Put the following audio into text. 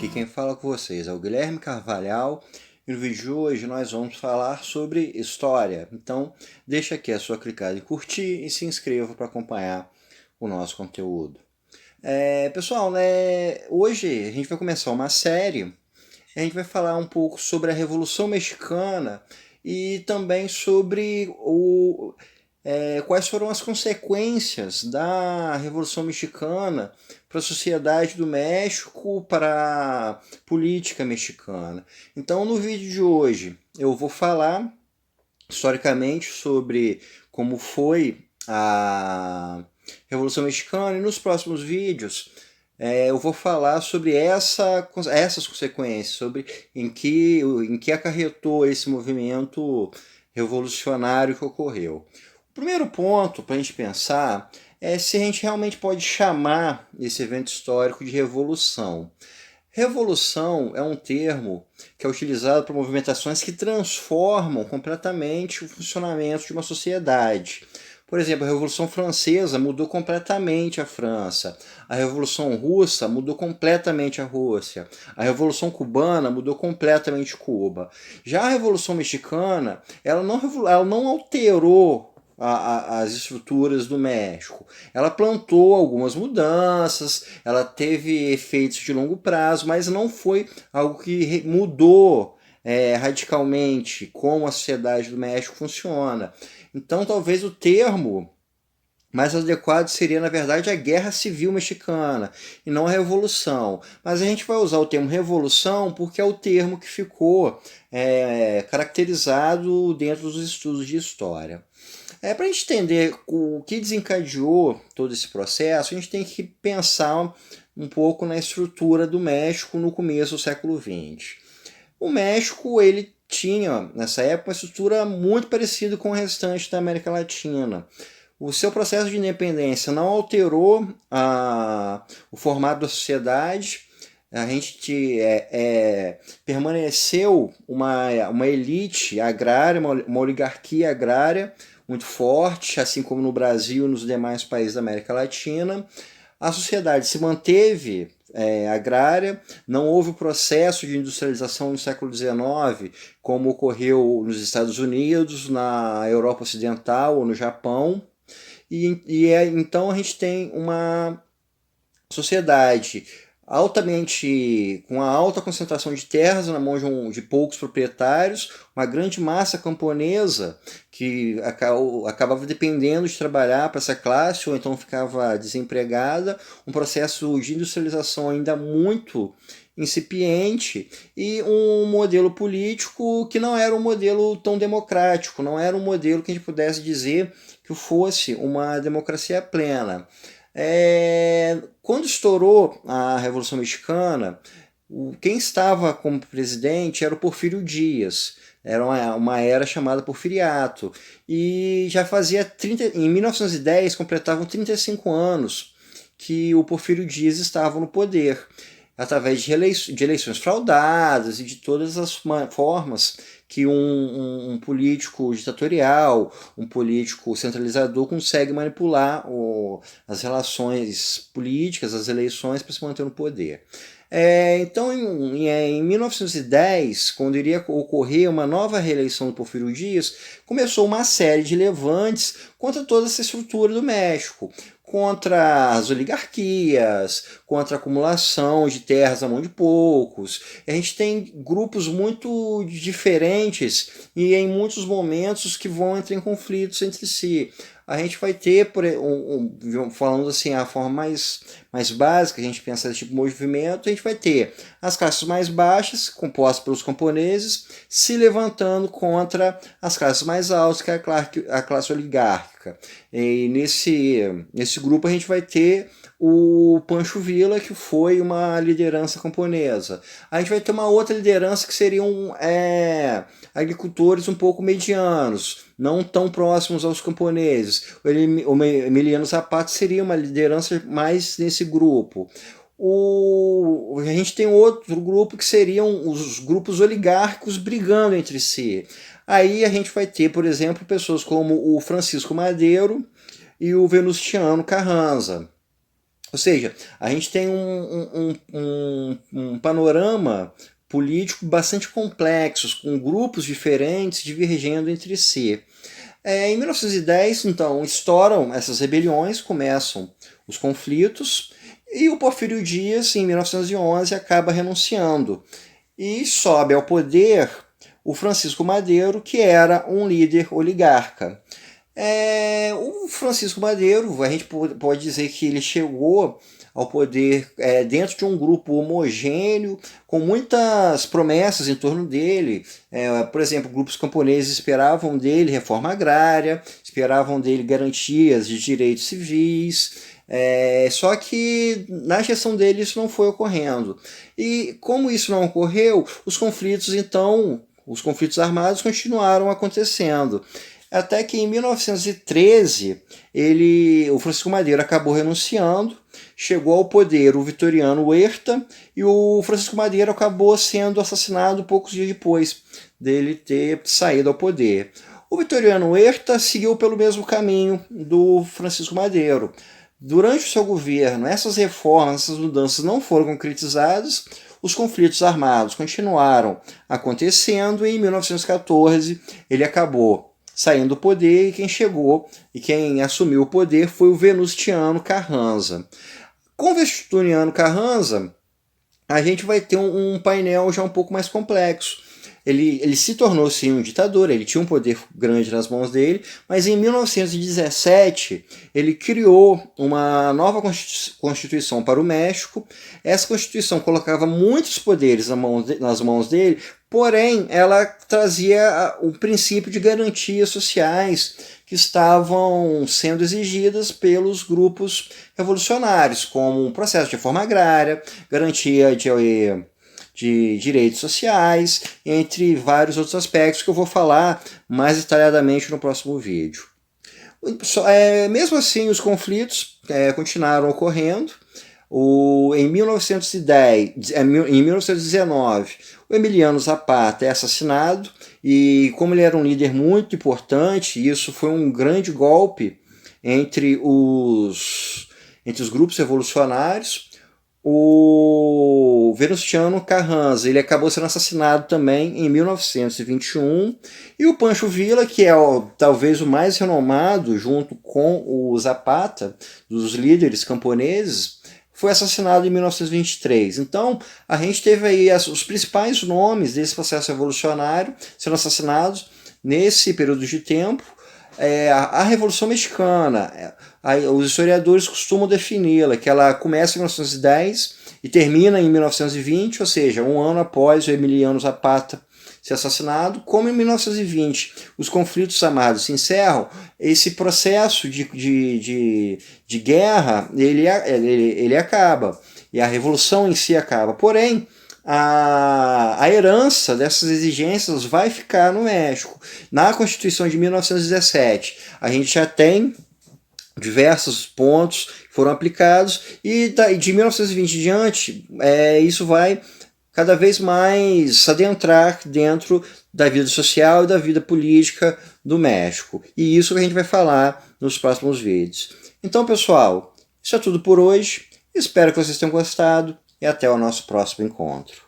Aqui quem fala com vocês é o Guilherme Carvalhal e no vídeo de hoje nós vamos falar sobre história. Então deixa aqui a sua clicada em curtir e se inscreva para acompanhar o nosso conteúdo. Pessoal, hoje a gente vai começar uma série. A gente vai falar um pouco sobre a Revolução Mexicana e também sobre quais foram as consequências da Revolução Mexicana para a sociedade do México, para a política mexicana. Então, no vídeo de hoje, eu vou falar historicamente sobre como foi a Revolução Mexicana, e nos próximos vídeos eu vou falar sobre essas consequências, sobre em que acarretou esse movimento revolucionário que ocorreu. O primeiro ponto para a gente pensar é se a gente realmente pode chamar esse evento histórico de revolução. Revolução é um termo que é utilizado para movimentações que transformam completamente o funcionamento de uma sociedade. Por exemplo, a Revolução Francesa mudou completamente a França. A Revolução Russa mudou completamente a Rússia. A Revolução Cubana mudou completamente Cuba. Já a Revolução Mexicana, ela não alterou as estruturas do México. Ela plantou algumas mudanças, ela teve efeitos de longo prazo, mas não foi algo que mudou radicalmente como a sociedade do México funciona. Então talvez o termo mais adequado seria, na verdade, a Guerra Civil Mexicana e não a Revolução. Mas a gente vai usar o termo Revolução porque é o termo que ficou caracterizado dentro dos estudos de história. Para a gente entender o que desencadeou todo esse processo, a gente tem que pensar um pouco na estrutura do México no começo do século XX. O México ele tinha, nessa época, uma estrutura muito parecida com o restante da América Latina. O seu processo de independência não alterou o formato da sociedade. A gente permaneceu uma elite agrária, uma oligarquia agrária muito forte, assim como no Brasil e nos demais países da América Latina. A sociedade se manteve agrária, não houve o processo de industrialização no século XIX, como ocorreu nos Estados Unidos, na Europa Ocidental ou no Japão. Então a gente tem uma sociedade com uma alta concentração de terras na mão de poucos proprietários, uma grande massa camponesa que acabava dependendo de trabalhar para essa classe ou então ficava desempregada, um processo de industrialização ainda muito incipiente e um modelo político que não era um modelo tão democrático, não era um modelo que a gente pudesse dizer que fosse uma democracia plena. Quando estourou a Revolução Mexicana, quem estava como presidente era o Porfírio Dias. Era uma era chamada Porfiriato. E já fazia em 1910, completavam 35 anos que o Porfírio Dias estava no poder, através de eleições fraudadas e de todas as formas que um político ditatorial, um político centralizador consegue manipular as relações políticas, as eleições para se manter no poder. Então, em 1910, quando iria ocorrer uma nova reeleição do Porfírio Dias, começou uma série de levantes contra toda essa estrutura do México, contra as oligarquias, contra a acumulação de terras à mão de poucos. A gente tem grupos muito diferentes e em muitos momentos que vão entrar em conflitos entre si. A gente vai ter, falando assim, a forma mais básica, a gente pensa nesse tipo de movimento, a gente vai ter as classes mais baixas, compostas pelos camponeses, se levantando contra as classes mais altas, que é a classe oligárquica. E nesse grupo a gente vai ter o Pancho Villa, que foi uma liderança camponesa. A gente vai ter uma outra liderança que seriam agricultores um pouco medianos, não tão próximos aos camponeses. O Emiliano Zapata seria uma liderança mais nesse grupo. A gente tem outro grupo que seriam os grupos oligárquicos brigando entre si. Aí a gente vai ter, por exemplo, pessoas como o Francisco Madero e o Venustiano Carranza. Ou seja, a gente tem um panorama político bastante complexo, com grupos diferentes divergindo entre si. Em 1910, então, estouram essas rebeliões, começam os conflitos, e o Porfírio Dias, em 1911, acaba renunciando. E sobe ao poder o Francisco Madeiro, que era um líder oligarca. O Francisco Madeiro, a gente pode dizer que ele chegou ao poder dentro de um grupo homogêneo, com muitas promessas em torno dele. Por exemplo, grupos camponeses esperavam dele reforma agrária, esperavam dele garantias de direitos civis, só que na gestão dele isso não foi ocorrendo. E como isso não ocorreu, os conflitos armados continuaram acontecendo. Até que em 1913, o Francisco Madeiro acabou renunciando, chegou ao poder o Vitoriano Huerta, e o Francisco Madeiro acabou sendo assassinado poucos dias depois dele ter saído ao poder. O Vitoriano Huerta seguiu pelo mesmo caminho do Francisco Madeiro. Durante o seu governo, essas reformas, essas mudanças não foram concretizadas, os conflitos armados continuaram acontecendo, e em 1914 ele acabou saindo do poder, e quem assumiu o poder foi o Venustiano Carranza. Com o Venustiano Carranza, a gente vai ter um painel já um pouco mais complexo. Ele se tornou sim um ditador, ele tinha um poder grande nas mãos dele, mas em 1917 ele criou uma nova constituição para o México. Essa constituição colocava muitos poderes nas mãos dele, porém ela trazia o princípio de garantias sociais que estavam sendo exigidas pelos grupos revolucionários, como um processo de reforma agrária, garantia de direitos sociais, entre vários outros aspectos que eu vou falar mais detalhadamente no próximo vídeo. Mesmo assim, os conflitos continuaram ocorrendo. Em 1919, o Emiliano Zapata é assassinado, e como ele era um líder muito importante, isso foi um grande golpe entre os grupos revolucionários. O Venustiano Carranza ele acabou sendo assassinado também em 1921, e o Pancho Villa, que é talvez o mais renomado junto com o Zapata, dos líderes camponeses, foi assassinado em 1923. Então a gente teve aí os principais nomes desse processo revolucionário sendo assassinados nesse período de tempo. A Revolução Mexicana, os historiadores costumam defini-la, que ela começa em 1910 e termina em 1920, ou seja, um ano após o Emiliano Zapata ser assassinado. Como em 1920 os conflitos armados se encerram, esse processo de guerra ele acaba, e a revolução em si acaba. Porém, a herança dessas exigências vai ficar no México. Na Constituição de 1917, a gente já tem diversos pontos que foram aplicados, e de 1920 em diante, isso vai cada vez mais adentrar dentro da vida social e da vida política do México. E isso que a gente vai falar nos próximos vídeos. Então, pessoal, isso é tudo por hoje. Espero que vocês tenham gostado, e até o nosso próximo encontro.